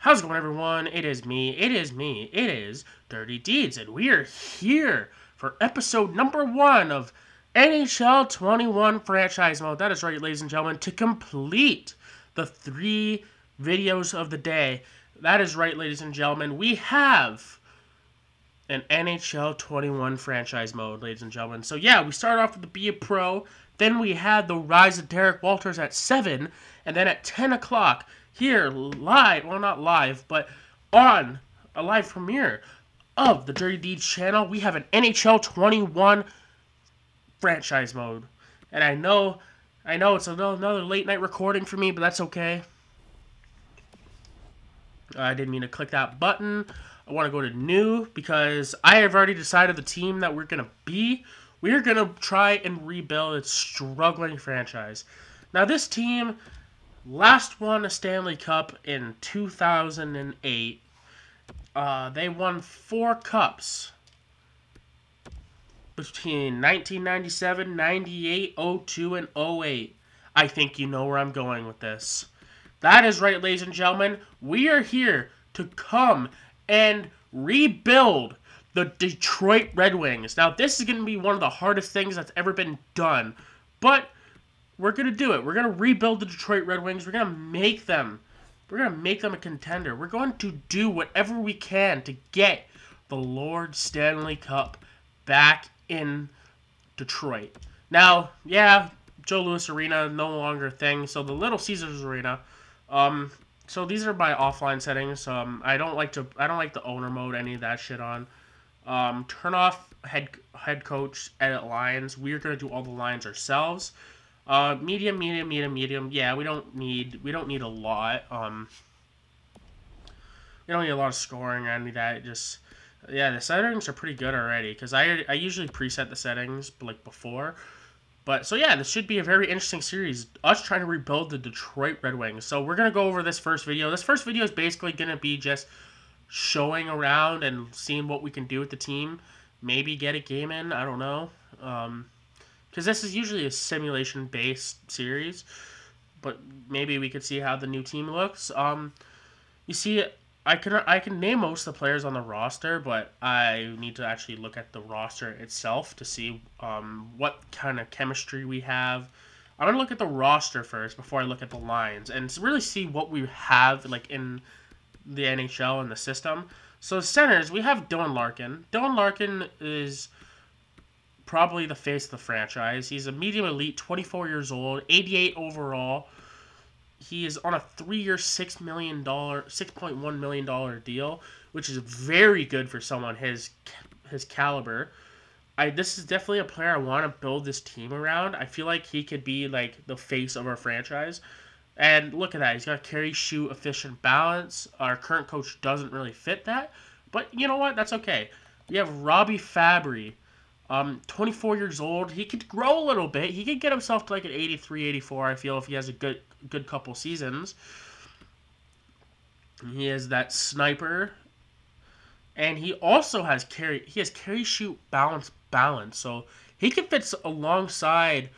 How's it going, everyone? It is me, it is Dirty Deeds, and we are here for episode number 1 of NHL 21 Franchise Mode. That is right, ladies and gentlemen, to complete the 3 videos of the day. That is right, ladies and gentlemen, we have an NHL 21 Franchise Mode, ladies and gentlemen. So yeah, we started off with the Be a Pro, then we had the Rise of Derek Walters at 7, and then at 10 o'clock, here, live, well, not live, but on a live premiere of the Dirty Deeds channel, we have an NHL 21 Franchise Mode. And I know it's another late night recording for me, but that's okay. I didn't mean to click that button. I want to go to new because I have already decided the team that we're going to be. We're going to try and rebuild its struggling franchise. Now, this team last won a Stanley Cup in 2008. They won 4 cups between 1997, 98, 02, and 08. I think you know where I'm going with this. That is right, ladies and gentlemen. We are here to come and rebuild the Detroit Red Wings. Now, this is going to be one of the hardest things that's ever been done, but we're going to do it. We're going to rebuild the Detroit Red Wings. We're going to make them a contender. We're going to do whatever we can to get the Lord Stanley Cup back in Detroit. Now, yeah, Joe Louis Arena no longer a thing, so the Little Caesars Arena. So these are my offline settings. I don't like the owner mode, any of that shit on. Turn off head coach, edit lines. We're gonna do all the lines ourselves. Medium. Yeah, we don't need a lot. We don't need a lot of scoring or any of that. Just, yeah, the settings are pretty good already because I usually preset the settings like before. But, so yeah, this should be a very interesting series. Us trying to rebuild the Detroit Red Wings. So we're going to go over this first video. This first video is basically going to be just showing around and seeing what we can do with the team. Maybe get a game in. I don't know. Because this is usually a simulation-based series. But maybe we could see how the new team looks. You see, I can name most of the players on the roster, but I need to actually look at the roster itself to see what kind of chemistry we have. I'm going to look at the roster first before I look at the lines and really see what we have like in the NHL and the system. So centers, we have Dylan Larkin. Dylan Larkin is probably the face of the franchise. He's a medium elite, 24 years old, 88 overall. He is on a 3-year, $6.1 million deal, which is very good for someone his caliber. This is definitely a player I want to build this team around. I feel like he could be like the face of our franchise. And look at that. He's got carry, shoot, efficient balance. Our current coach doesn't really fit that. But you know what? That's okay. We have Robbie Fabry. 24 years old. He could grow a little bit. He could get himself to like an 83, 84, I feel, if he has a good couple seasons. He is that sniper. And he also has carry, shoot, balance. So he can fit alongside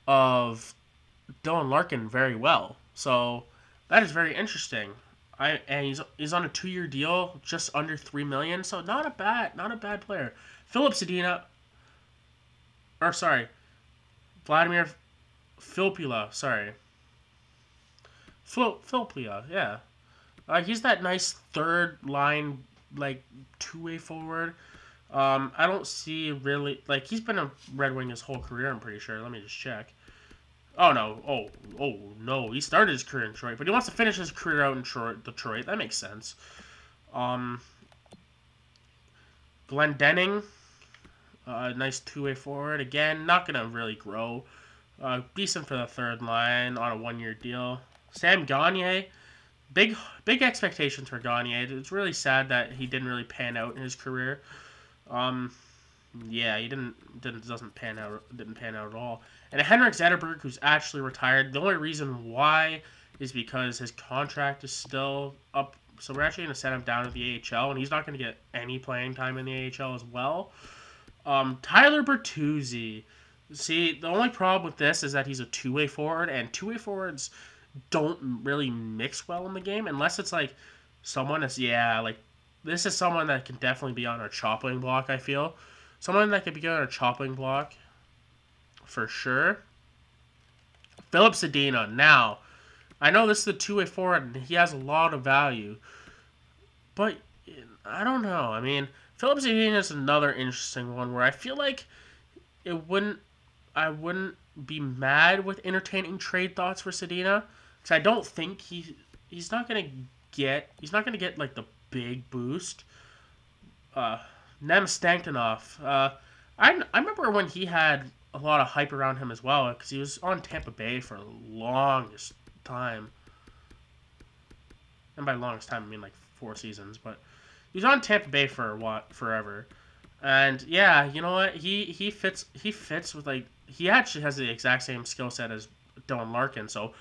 of Dylan Larkin very well. So that is very interesting. And he's on a 2-year deal, just under $3 million. So not a bad player. Philip Sedina. Or, sorry. Vladimir Filppula. Sorry. Filppula, yeah. He's that nice third line, like, 2-way forward. I don't see really... Like, he's been a Red Wing his whole career, I'm pretty sure. Let me just check. Oh, no. Oh, no. He started his career in Detroit, but he wants to finish his career out in Detroit. That makes sense. Glendening. Nice 2-way forward. Again, not going to really grow. Decent for the third line on a 1-year deal. Sam Gagner. Big expectations for Gagner. It's really sad that he didn't really pan out in his career. Yeah, he didn't pan out at all. And Henrik Zetterberg, who's actually retired. The only reason why is because his contract is still up. So we're actually going to send him down to the AHL, and he's not going to get any playing time in the AHL as well. Tyler Bertuzzi. See, the only problem with this is that he's a 2-way forward, and 2-way forwards don't really mix well in the game unless it's like Someone is, yeah, like, this is someone that can definitely be on our chopping block, I feel. Someone that could be on our chopping block, for sure. Philip Sedina. Now, I know this is the two-way forward, and he has a lot of value. But, I don't know. I mean, Philip Sedina is another interesting one where I feel like I wouldn't be mad with entertaining trade thoughts for Sedina. Because I don't think he's not gonna get like the big boost. Nem Stantonov. I remember when he had a lot of hype around him as well because he was on Tampa Bay for the longest time. And by longest time, I mean like 4 seasons. But he was on Tampa Bay for forever. And yeah, you know what? He fits with like he actually has the exact same skill set as Dylan Larkin. So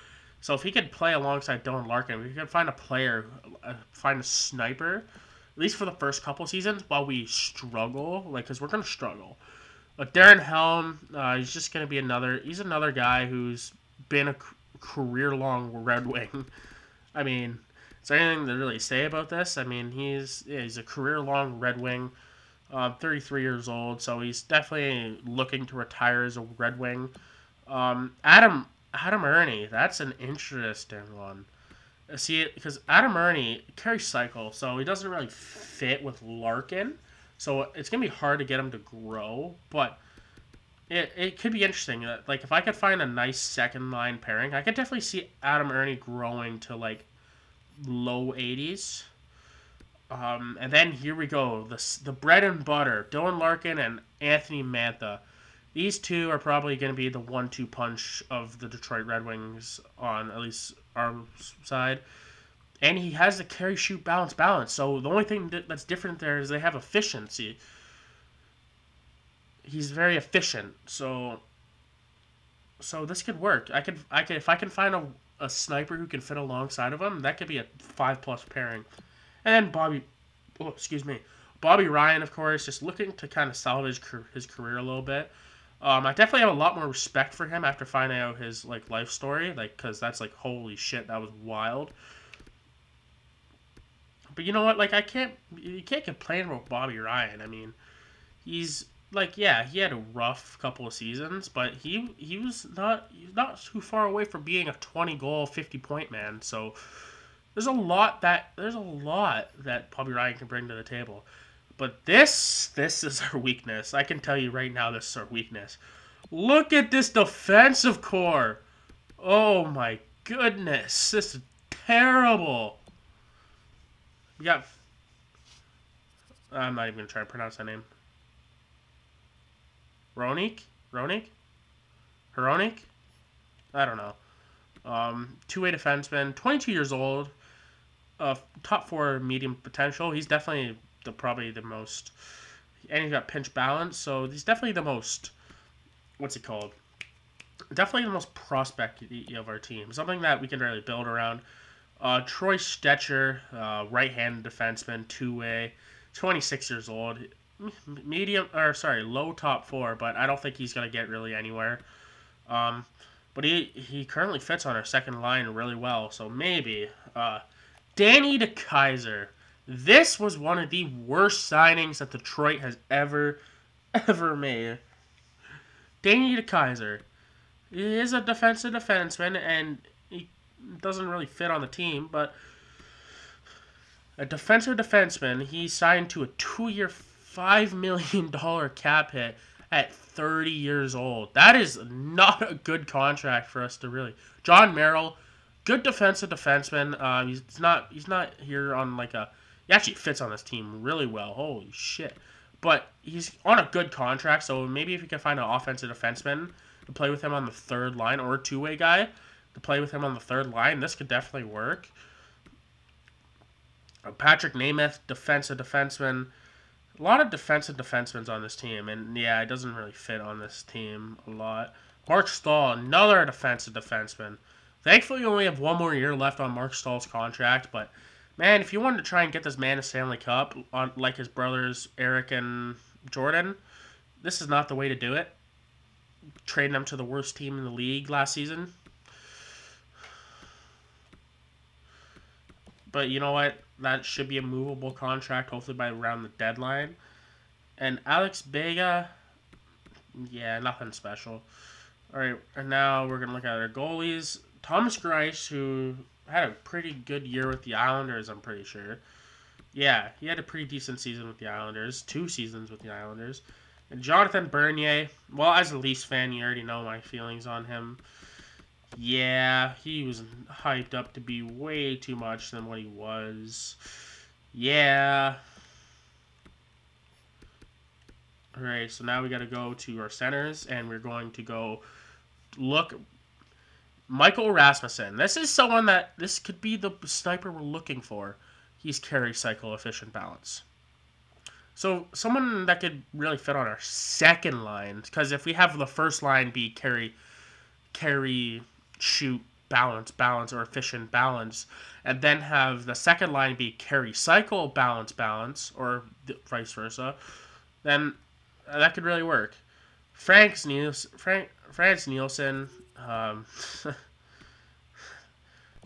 if he could play alongside Dylan Larkin, we could find a player, find a sniper, at least for the first couple seasons while we struggle, like because we're gonna struggle. But Darren Helm, he's just gonna be he's another guy who's been a career-long Red Wing. I mean, is there anything to really say about this? I mean, he's a career-long Red Wing. 33 years old, so he's definitely looking to retire as a Red Wing. Adam Ernie, that's an interesting one. See, because Adam Ernie carries cycle, so he doesn't really fit with Larkin, so it's gonna be hard to get him to grow. But it could be interesting. Like if I could find a nice second line pairing, I could definitely see Adam Ernie growing to like low 80s. And then here we go. The bread and butter. Dylan Larkin and Anthony Mantha. These two are probably going to be the 1-2 punch of the Detroit Red Wings on at least our side. And he has the carry, shoot, balance. So the only thing that's different there is they have efficiency. He's very efficient. So this could work. I could if I can find a sniper who can fit alongside of him, that could be a 5+ pairing. And then Bobby Ryan, of course, just looking to kind of salvage his career a little bit. I definitely have a lot more respect for him after finding out his like life story, like because that's like holy shit, that was wild. But you know what? Like you can't complain about Bobby Ryan. I mean, he's like he had a rough couple of seasons, but he's not too far away from being a 20-goal, 50-point man. So. There's a lot that Bobby Ryan can bring to the table. But this is our weakness. I can tell you right now this is our weakness. Look at this defensive core. Oh my goodness. This is terrible. We got I'm not even going to try to pronounce that name. Hronik? I don't know. Two-way defenseman, 22 years old. Top 4 medium potential. He's definitely probably the most, and he's got pinch balance, so he's definitely the most. What's it called? Definitely the most prospect of our team. Something that we can really build around. Troy Stetcher, right-handed defenseman, two-way, 26 years old, low top 4, but I don't think he's gonna get really anywhere. But he currently fits on our second line really well, so maybe. Danny DeKeyser. This was one of the worst signings that Detroit has ever made. Danny DeKeyser. He is a defensive defenseman, and he doesn't really fit on the team, but a defensive defenseman, he signed to a 2-year, $5 million cap hit at 30 years old. That is not a good contract for us to really. John Merrill, good defensive defenseman. He's not here on like a. He actually fits on this team really well. Holy shit! But he's on a good contract, so maybe if you can find an offensive defenseman to play with him on the third line, or a two-way guy to play with him on the third line, this could definitely work. Patrick Nemeth, defensive defenseman. A lot of defensive defensemen on this team, and yeah, it doesn't really fit on this team a lot. Mark Stahl, another defensive defenseman. Thankfully, we only have 1 more year left on Mark Stahl's contract, but man, if you wanted to try and get this man a Stanley Cup, on like his brothers Eric and Jordan, this is not the way to do it. Trading them to the worst team in the league last season. but you know what? That should be a movable contract, hopefully by around the deadline. And Alex Vega, yeah, nothing special. All right, and now we're gonna look at our goalies. Thomas Greiss, who had a pretty good year with the Islanders, I'm pretty sure. Yeah, he had a pretty decent season with the Islanders, 2 seasons with the Islanders. And Jonathan Bernier, well, as a Leafs fan, you already know my feelings on him. Yeah, he was hyped up to be way too much than what he was. Yeah. Alright, so now we got to go to our centers, and we're going to go look. Michael Rasmussen. This is someone that, this could be the sniper we're looking for. He's carry cycle efficient balance. So someone that could really fit on our second line, because if we have the first line be carry, shoot, balance, or efficient balance, and then have the second line be carry, cycle, balance, or vice versa, then that could really work. Franz Nielsen,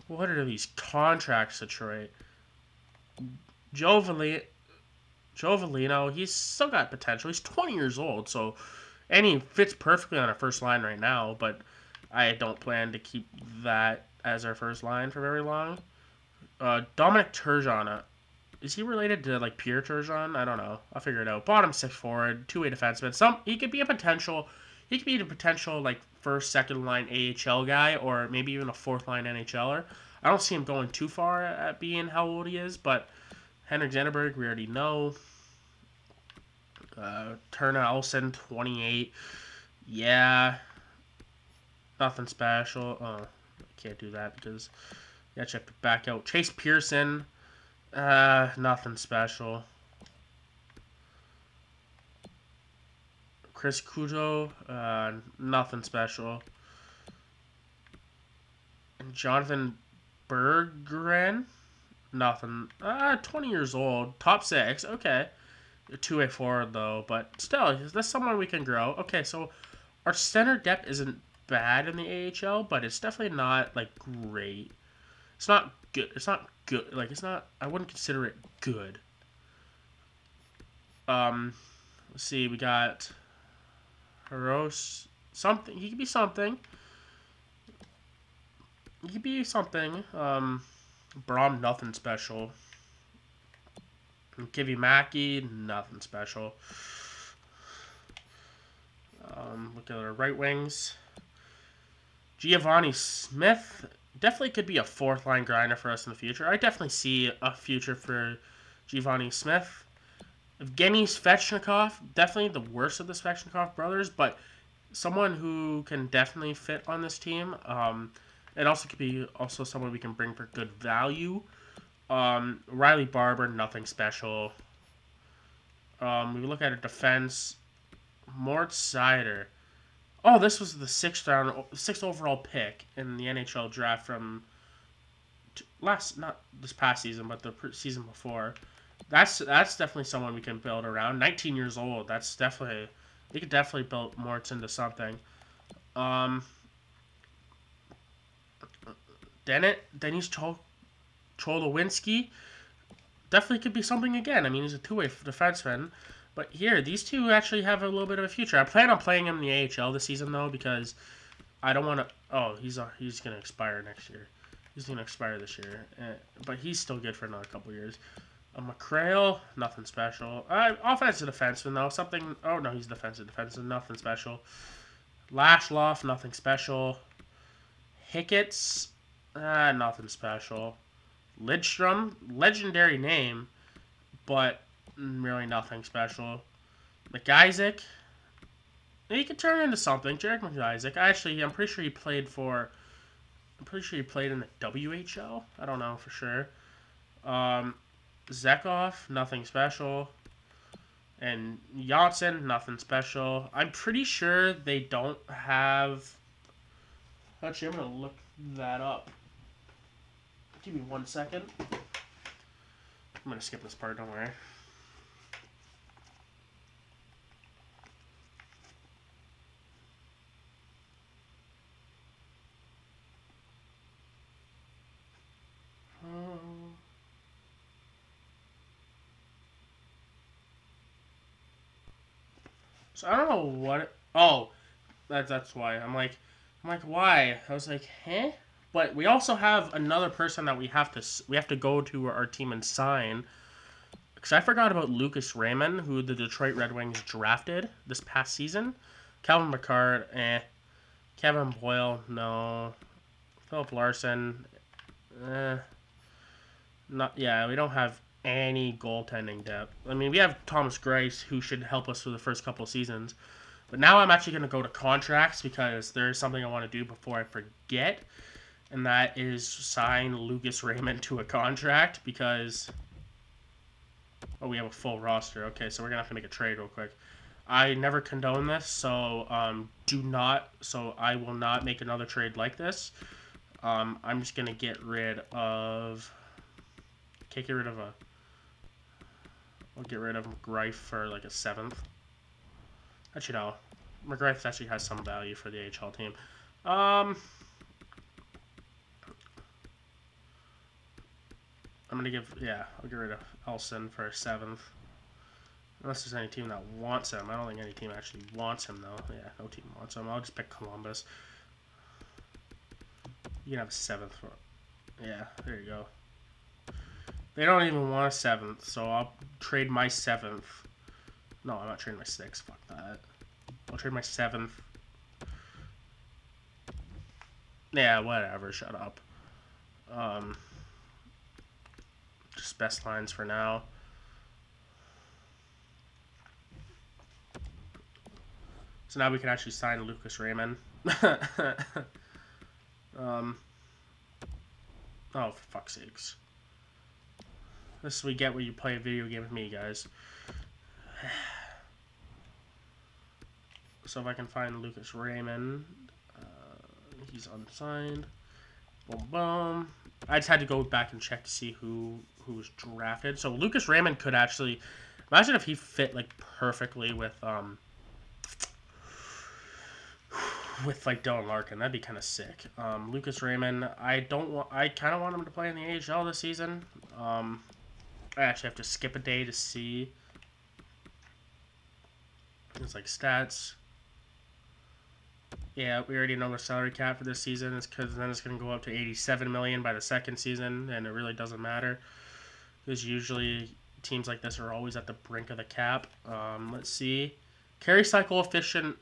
what are these contracts, Detroit? Joe Valino, he's still got potential. He's 20 years old, so, and he fits perfectly on our first line right now, but I don't plan to keep that as our first line for very long. Dominic Turgeon, is he related to like Pierre Turgeon? I don't know. I'll figure it out. Bottom 6 forward, 2-way defenseman. He could be a potential. He could be the potential like first, second line AHL guy, or maybe even a fourth line NHLer. I don't see him going too far at being how old he is, but Henrik Zetterberg, we already know. Turner Elson, 28. Yeah. Nothing special. Oh, I can't do that because you have to back out. Chase Pearson. Nothing special. Chris Cujo. Nothing special. And Jonathan Berggren. Nothing. 20 years old. Top 6. Okay. A 2-way forward, though. But still, that's someone we can grow. Okay, so our center depth isn't bad in the AHL, but it's definitely not, like, great. It's not good. It's not good. Like, it's not... I wouldn't consider it good. Let's see. We got... Haros. Something. He could be something. He could be something. Braum, nothing special. Kivy Mackey, nothing special. Look at our right wings. Giovanni Smith definitely could be a fourth line grinder for us in the future. I definitely see a future for Giovanni Smith. Evgeny Svechnikov, definitely the worst of the Svechnikov brothers, but someone who can definitely fit on this team. It also could be also someone we can bring for good value. Riley Barber, nothing special. We look at a defense. Mort Seider. Oh, this was the sixth overall pick in the NHL draft from not this past season, but the season before. That's definitely someone we can build around. 19 years old. That's definitely, we could definitely build Mortz into something. Denis Cholowinski definitely could be something again. I mean, he's a 2-way defenseman. But here, these two actually have a little bit of a future. I plan on playing him in the AHL this season, though, because I don't want to... Oh, he's going to expire next year. He's going to expire this year. But he's still good for another couple years. McCrail, nothing special. Offensive defenseman, though. Something... Oh, no, he's defensive. Nothing special. Lashloff, nothing special. Hicketts, nothing special. Lidstrom, legendary name, but really nothing special. McIsaac, he could turn into something. Jarek McIsaac. Actually, I'm pretty sure he played in the WHL. I don't know for sure. Zekov, nothing special. And Yotson, nothing special. I'm pretty sure they don't have... Actually, I'm going to look that up. Give me 1 second. I'm going to skip this part, don't worry. So I don't know what. Oh, that's why. I'm like, why? I was like, huh? But we also have another person that we have to go to our team and sign. Because I forgot about Lucas Raymond, who the Detroit Red Wings drafted this past season. Calvin McCart, Kevin Boyle, no. Philip Larson, not. Yeah, we don't have any goaltending depth. I mean, we have Thomas Greiss, who should help us for the first couple of seasons. But now I'm actually going to go to contracts because there's something I want to do before I forget. And that is sign Lucas Raymond to a contract because... Oh, we have a full roster. Okay, so we're going to have to make a trade real quick. I never condone this, so so I will not make another trade like this. I'm just going to get rid of... Can't get rid of a... I'll get rid of McGriff for like a 7th. Actually, no. McGriff actually has some value for the AHL team. I'm going to give... Yeah, I'll get rid of Elson for a 7th. Unless there's any team that wants him. I don't think any team actually wants him, though. Yeah, no team wants him. I'll just pick Columbus. You can have a 7th for... Yeah, there you go. They don't even want a 7th, so I'll trade my 7th. No, I'm not trading my 6th. Fuck that. I'll trade my 7th. Yeah, whatever. Shut up. Just best lines for now. So now we can actually sign Lucas Raymond. Oh, for fuck's sakes. This is what we get when you play a video game with me, guys. So if I can find Lucas Raymond, he's unsigned. Boom, boom. I just had to go back and check to see who was drafted. So Lucas Raymond could actually... Imagine if he fit, like, perfectly with like Dylan Larkin. That'd be kind of sick. Lucas Raymond, I kind of want him to play in the AHL this season. I actually have to skip a day to see. It's like stats. Yeah, we already know the salary cap for this season. It's because then it's going to go up to $87 million by the second season, and it really doesn't matter because usually teams like this are always at the brink of the cap. Let's see, carry cycle efficient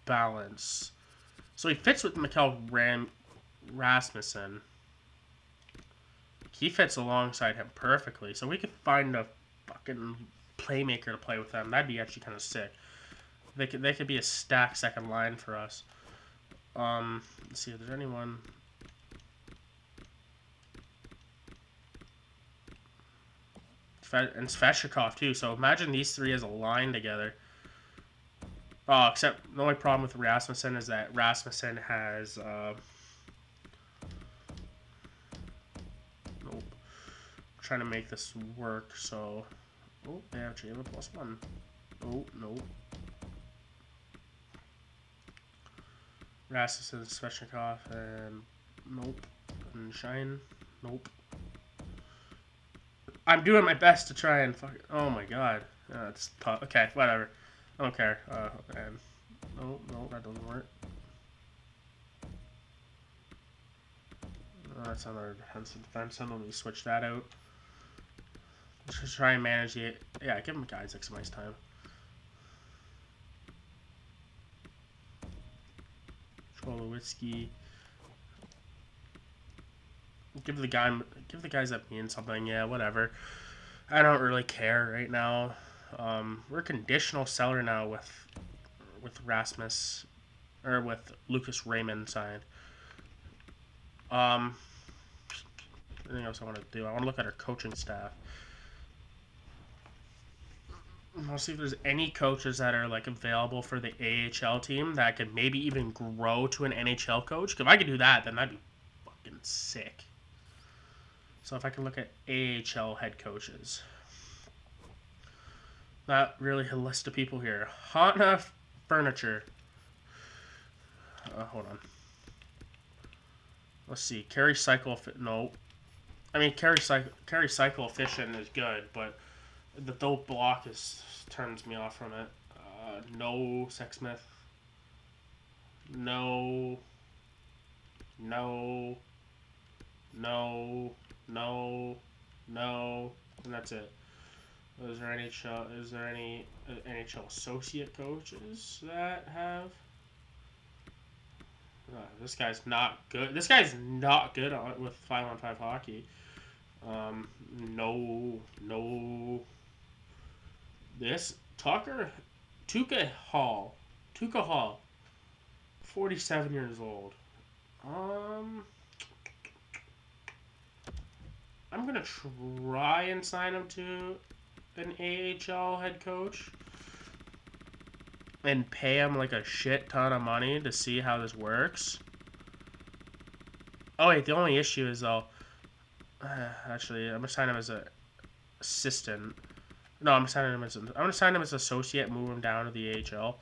balance. So he fits with Mikkel Rasmussen. He fits alongside him perfectly. So we could find a fucking playmaker to play with them. That'd be actually kind of sick. They could be a stacked second line for us. Let's see if there's anyone. And Sveshnikov too. So imagine these three as a line together. Oh, except the only problem with Rasmussen is that Rasmussen has nope. Trying to make this work, so oh, they actually have a +1. Oh, nope. Rasmussen, Sveshnikov, and nope. And Shine, nope. I'm doing my best to try and fuck. Oh my god, that's tough. Okay, whatever. I don't care. And no, that doesn't work. That's another defensive defense. Let me switch that out. Just try and manage the... Yeah, give him guys some ice time. Trolowitzki. Give the guys that mean something. Yeah, whatever. I don't really care right now. We're conditional seller now with Rasmus, or with Lucas Raymond signed. Anything else I want to do? I want to look at our coaching staff. I'll see if there's any coaches that are like available for the AHL team that could maybe even grow to an NHL coach. If I could do that, then that'd be fucking sick. So if I can look at AHL head coaches. Not really a list of people here. Hana Furniture. Hold on. Let's see. Carry cycle. No. I mean, carry cycle efficient is good, but the dope block turns me off from it. No Sexsmith. No. No. No. No. No. And that's it. Is there any NHL associate coaches that have? This guy's not good. This guy's not good with 5-on-5 hockey. No. This Tuukka Hall, 47 years old. I'm gonna try and sign him to an AHL head coach and pay him like a shit ton of money to see how this works. Oh wait, the only issue is though. Actually, I'm gonna sign him as a assistant. No, I'm gonna sign him as associate, move him down to the AHL.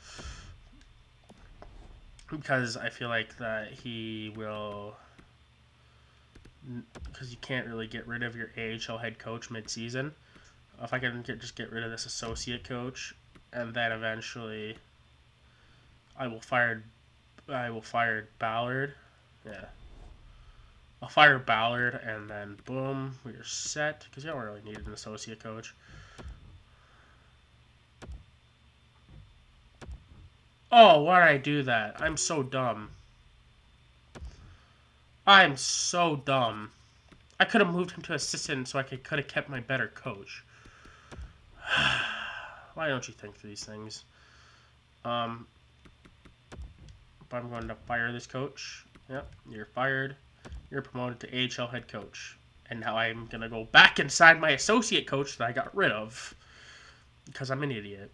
Because I feel like that he will, because you can't really get rid of your AHL head coach mid-season. If I can just get rid of this associate coach, and then eventually I will fire Ballard. Yeah. I'll fire Ballard, and then boom, we're set. Because you don't really need an associate coach. Oh, why did I do that? I'm so dumb. I'm so dumb. I could have moved him to assistant so I could have kept my better coach. Why don't you think through these things? But I'm going to fire this coach. Yep, you're fired. You're promoted to AHL head coach. And now I'm going to go back and sign my associate coach that I got rid of. Because I'm an idiot.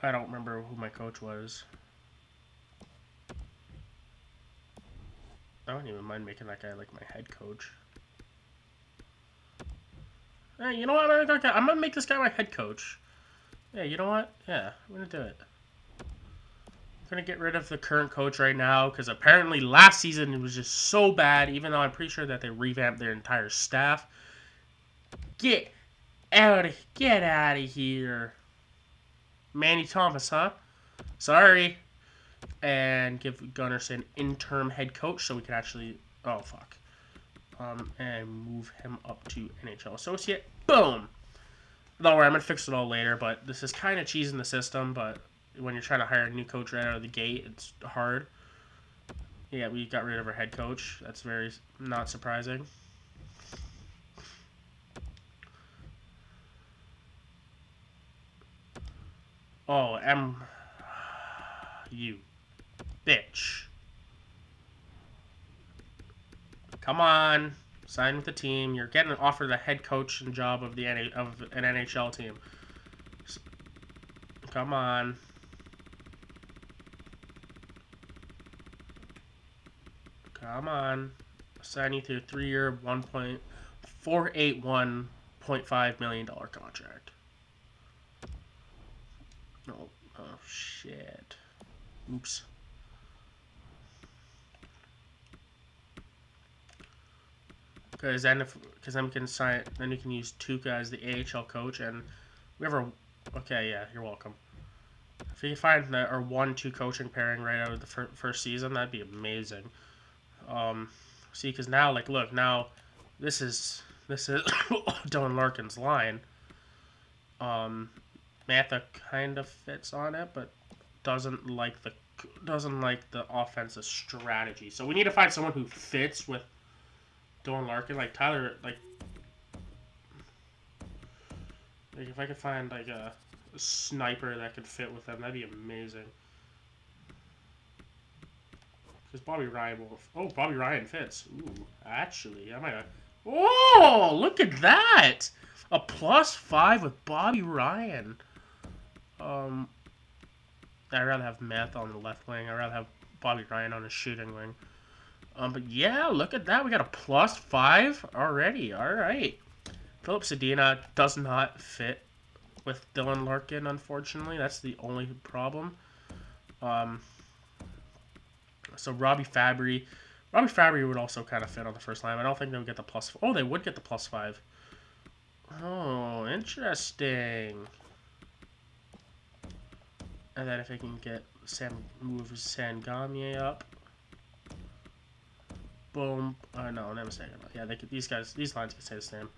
I don't remember who my coach was. I don't even mind making that guy like my head coach. Hey, you know what? I'm gonna make this guy my head coach. Yeah, you know what? Yeah, I'm gonna do it. I'm gonna get rid of the current coach right now because apparently last season it was just so bad. Even though I'm pretty sure that they revamped their entire staff. Get out of here, Manny Thomas, huh? Sorry. And give Gunnarsson interim head coach so we can actually... Oh, fuck. And move him up to NHL associate. Boom! Don't worry, I'm going to fix it all later, but this is kind of cheesing the system, but when you're trying to hire a new coach right out of the gate, it's hard. Yeah, we got rid of our head coach. That's very not surprising. Oh, you bitch. Come on. Sign with the team. You're getting offered the head coach and job of an NHL team. Come on. Come on. Sign you to a 3-year, $481.5 million contract. Oh shit. Oops. Because then we can sign, then you can use Tuukka as the AHL coach, and we have our, okay, yeah, you're welcome. If you can find our 1-2 coaching pairing right out of the first season, that'd be amazing. See, because now, like, look, now, this is Dylan Larkin's line. Matha kind of fits on it, but doesn't like the offensive strategy. So we need to find someone who fits with Dylan Larkin, like Tyler, like if I could find like a sniper that could fit with them, that'd be amazing. Because Bobby Ryan will. Oh, Bobby Ryan fits. Ooh, actually, I might. Oh, look at that! A +5 with Bobby Ryan. I'd rather have Meth on the left wing. I'd rather have Bobby Ryan on the shooting wing. But yeah, look at that. We got a +5 already. All right. Philip Sedina does not fit with Dylan Larkin, unfortunately. That's the only problem. So Robbie Fabry Robbie Fabry would also kind of fit on the first line. I don't think they would get the plus. Oh, they would get the +5. Oh, interesting. And then if I can get move Sangamier up. Boom. No, never say it. Yeah, these lines can stay the same.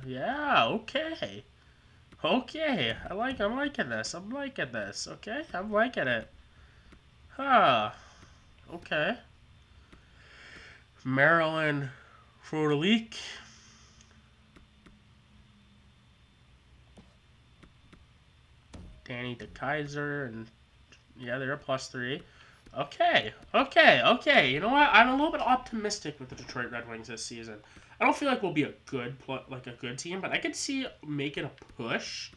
Yeah, okay. Okay. I'm liking this. I'm liking this. Okay? I'm liking it. Huh. Okay. Maryland Frodelik. Danny DeKaiser, and yeah, they're a +3. Okay, okay. You know what? I'm a little bit optimistic with the Detroit Red Wings this season. I don't feel like we'll be a good team, but I could see making a push.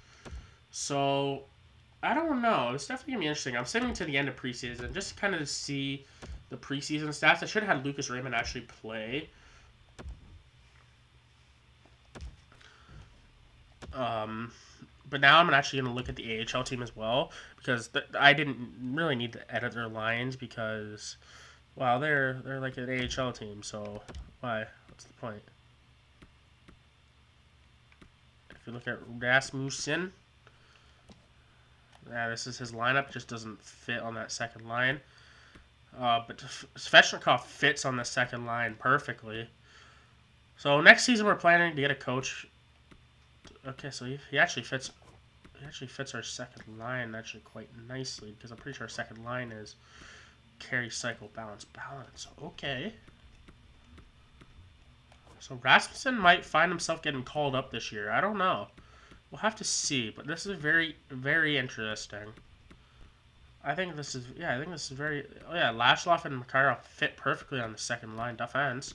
So I don't know. It's definitely gonna be interesting. I'm sitting to the end of preseason just kind of to see the preseason stats. I should have had Lucas Raymond actually play. But now I'm actually going to look at the AHL team as well, because I didn't really need to edit their lines because, well, they're like an AHL team, so why? What's the point? If you look at Rasmussen, yeah, this is his lineup. Just doesn't fit on that second line. But Svechnikov fits on the second line perfectly. So next season we're planning to get a coach. Okay, so he actually fits. He actually fits our second line actually quite nicely, because I'm pretty sure our second line is carry, cycle, balance. Okay. So Rasmussen might find himself getting called up this year. I don't know. We'll have to see. But this is very, very interesting. I think this is very. Oh yeah, Lashlov and Makarov fit perfectly on the second line defense.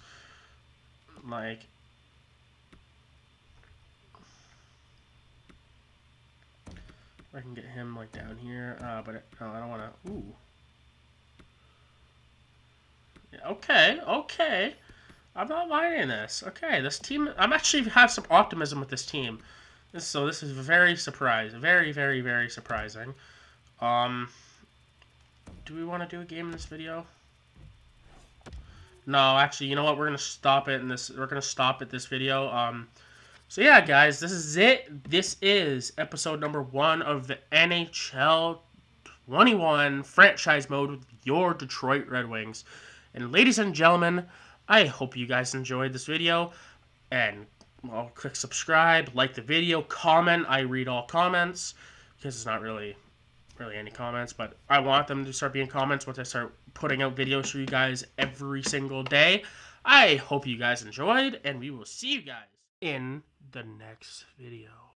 Like. I can get him like down here, but no, I don't want to. Ooh. Yeah, okay. I'm not minding this. Okay, this team. I'm actually have some optimism with this team. So this is very surprising. Very, very, very surprising. Do we want to do a game in this video? No, actually, you know what? We're gonna stop it in this. We're gonna stop at this video. So yeah, guys, this is it. This is episode number 1 of the NHL 21 franchise mode with your Detroit Red Wings. And ladies and gentlemen, I hope you guys enjoyed this video. And, well, click subscribe, like the video, comment. I read all comments, because it's not really any comments, but I want them to start being comments once I start putting out videos for you guys every single day. I hope you guys enjoyed, and we will see you guys in the next video.